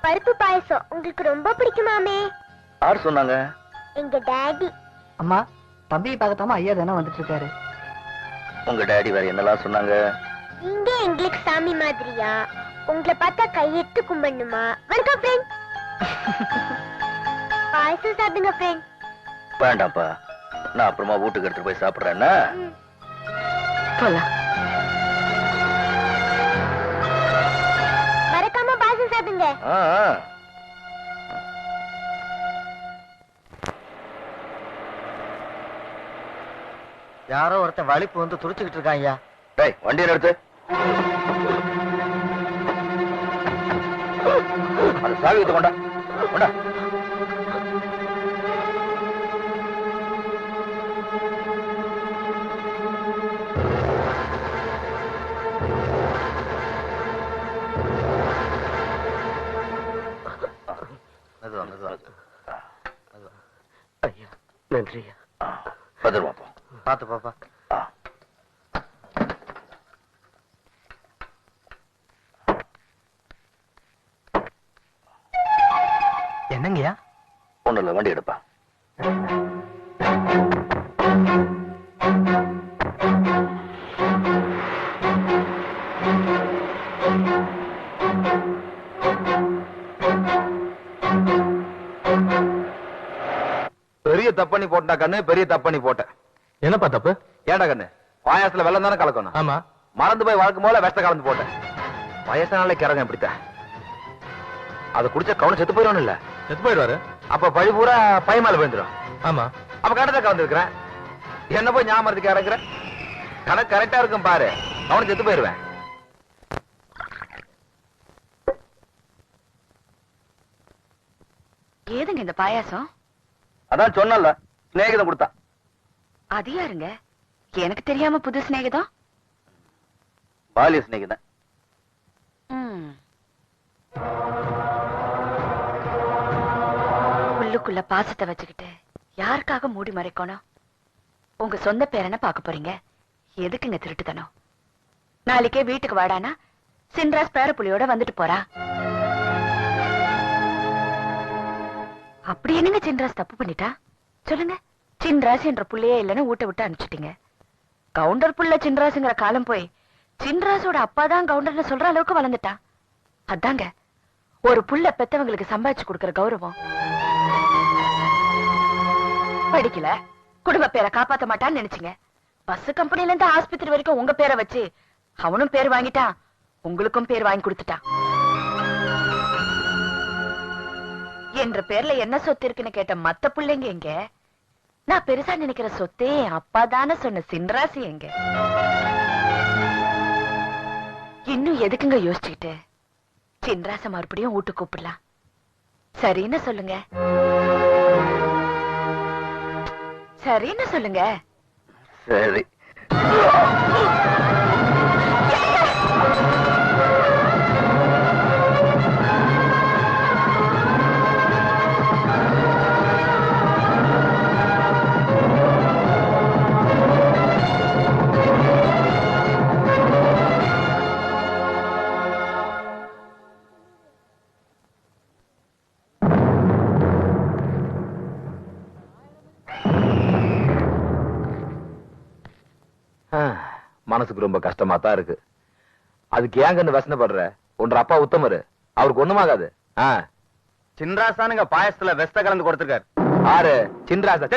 பருப்பு பாயசம் உங்களுக்கு ரொம்ப பிடிக்குமாமே? யார் சொன்னாங்க? எங்க டாடி. அம்மா, தம்பியை பார்க்கத்தாம ஐயா தானே வந்துட்டு இருக்காரு. உங்க டாடி வேற என்னெல்லாம் சொன்னாங்க? நீங்க எங்களுக்கு சாமி மாதிரியா? உங்களை பார்த்தா கையெட்டு கும்பிடணுமா? வணக்கம் ஃப்ரெண்ட். பாயசம் சாப்பிடுங்க ஃப்ரெண்ட். வேண்டாம்ப்பா, நான் அப்புறமா வீட்டுக்கு எடுத்துட்டு போய் சாப்பிடுறேன்னா. மறக்காம பாயசம் சாப்பிடுங்க. யாரோ ஒருத்தன் வலிப்பு வந்து துடிச்சுக்கிட்டு இருக்கான் ஐயா. டேய், வண்டியை நிறுத்து. அந்த சாவி எடுத்து கொண்டா கொண்டா. ஐயா நன்றி. பத்திரமாப்பா. பார்த்து பாப்பா. என்னங்கய்யா? ஒண்ணு இல்ல, வண்டி எடுப்பா. பெரிய தப்பண்ணி போட்டா கண்ணு, பெரிய தப்பண்ணி போட்டேன். என்னப்பா தப்பு? ஏண்டா கண்ணு, பாயாசத்துல வெள்ளம் தானே கலக்கணும். ஆமா, மறந்து போய் வழக்கம் போல விஷத்தை கலந்து போட்டேன். வயசானாலே கிறங்க இப்படித்தான். அதை குடிச்சா கவனம் செத்து போயிடும். இல்ல செத்து போயிடுவாரு. அப்ப பழி பூரா பை மேல விழுந்துடும். ஆமா, அப்ப கணத்தை கலந்துருக்கிறேன். என்ன போய் ஞாபகத்துக்கு இறங்குற? கணக்கு கரெக்டா இருக்கும் பாரு, அவனுக்கு செத்து போயிருவேன். ஏதுங்க இந்த பாயாசம்? அதான் சொன்னல, சிநேகிதம் கொடுத்தா. அது யாருங்க? எனக்கு தெரியாம புது சிநேகிதம்? பாலிய சிநேகிதன். உள்ளுக்குள்ள பாசத்தை வச்சுக்கிட்டு யாருக்காக மூடி மறைக்கணும்? உங்க சொந்த பேரனை பார்க்க போறீங்க, எதுக்குங்க திருட்டுத்தனம்? நாளைக்கே வீட்டுக்கு வாடானா சின்ராஸ் பேரப்புலியோட வந்துட்டு போறா. அப்படி என்னங்க சின்ராஸ் தப்பு பண்ணிட்டா சொல்லுங்க? சின்ராஸ் என்ற புள்ளையே இல்லைன்னு ஊட்ட விட்டு அனுப்பிச்சிட்டீங்க. கவுண்டர் புள்ள சின்ராசுங்கிற காலம் போய் சின்ராஸோட அப்பாதான் கவுண்டர்னு சொல்ற அளவுக்கு வளர்ந்துட்டான். அதாங்க ஒரு புள்ள பெத்தவங்களுக்கு சம்பாதிச்சு கொடுக்கிற கௌரவம். படிக்கல, குடும்ப பேரை காப்பாத்த மாட்டான்னு நினைச்சீங்க. பஸ் கம்பெனில இருந்து ஆஸ்பத்திரி வரைக்கும் உங்க பேரை வச்சு அவனும் பேர் வாங்கிட்டான், உங்களுக்கும் பேர் வாங்கி கொடுத்துட்டான். என்ற பேர்ல என்ன சொத்து இருக்குன்னு கேட்ட மத்த பிள்ளைங்க எங்க? நான் பெருசா நினைக்கிற சொத்தே அப்பாதான சொன்ன சின்ராசி எங்க? இன்னும் எதுக்குங்க யோசிச்சுக்கிட்டு? சின்ராச மறுபடியும் வீட்டு கூப்பிடலாம். சரின்னு சொல்லுங்க, சரின்னு சொல்லுங்க. சரி. மனசுக்கு ரொம்ப கஷ்டமா தான் இருக்கு. அதுக்கு ஏங்கன்னு வசனப்படுற? உன்ற அப்பா உத்தமரு, அவருக்கு ஒண்ணுமாகாது. சின்ராசானுங்க பாயசத்துல வெஸ்த கலந்து கொடுத்திருக்காரு. ஆறு சின்ராசா?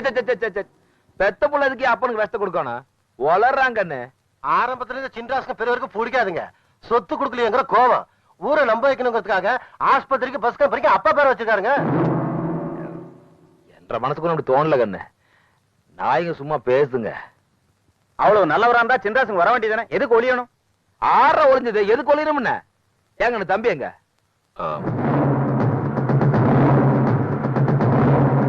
பெத்த புள்ளதுக்கு அப்பனுக்கு வெஸ்த கொடுக்கணும். வளர்றாங்கன்னு ஆரம்பத்துல இருந்து சின்ராசுக்கு பெரியவருக்கு பிடிக்காதுங்க. சொத்து கொடுக்கலையங்கிற கோவம், ஊரை நம்ப வைக்கணுங்கிறதுக்காக ஆஸ்பத்திரிக்கு பஸ் கம்பெனிக்கு அப்பா பேர் வச்சிருக்காருங்க. என்ற மனசுக்கு அப்படி தோணல கண்ணு. நாய்ங்க சும்மா பேசுங்க. அவ்வளவு நல்லவரா இருந்தா சின்ராசுங்க வர வேண்டியதானே? எதுக்கு ஒளியணும்? ஆற ஒளிஞ்சது எதுக்கு ஒளியணும்? ஏங்க தம்பி எங்க?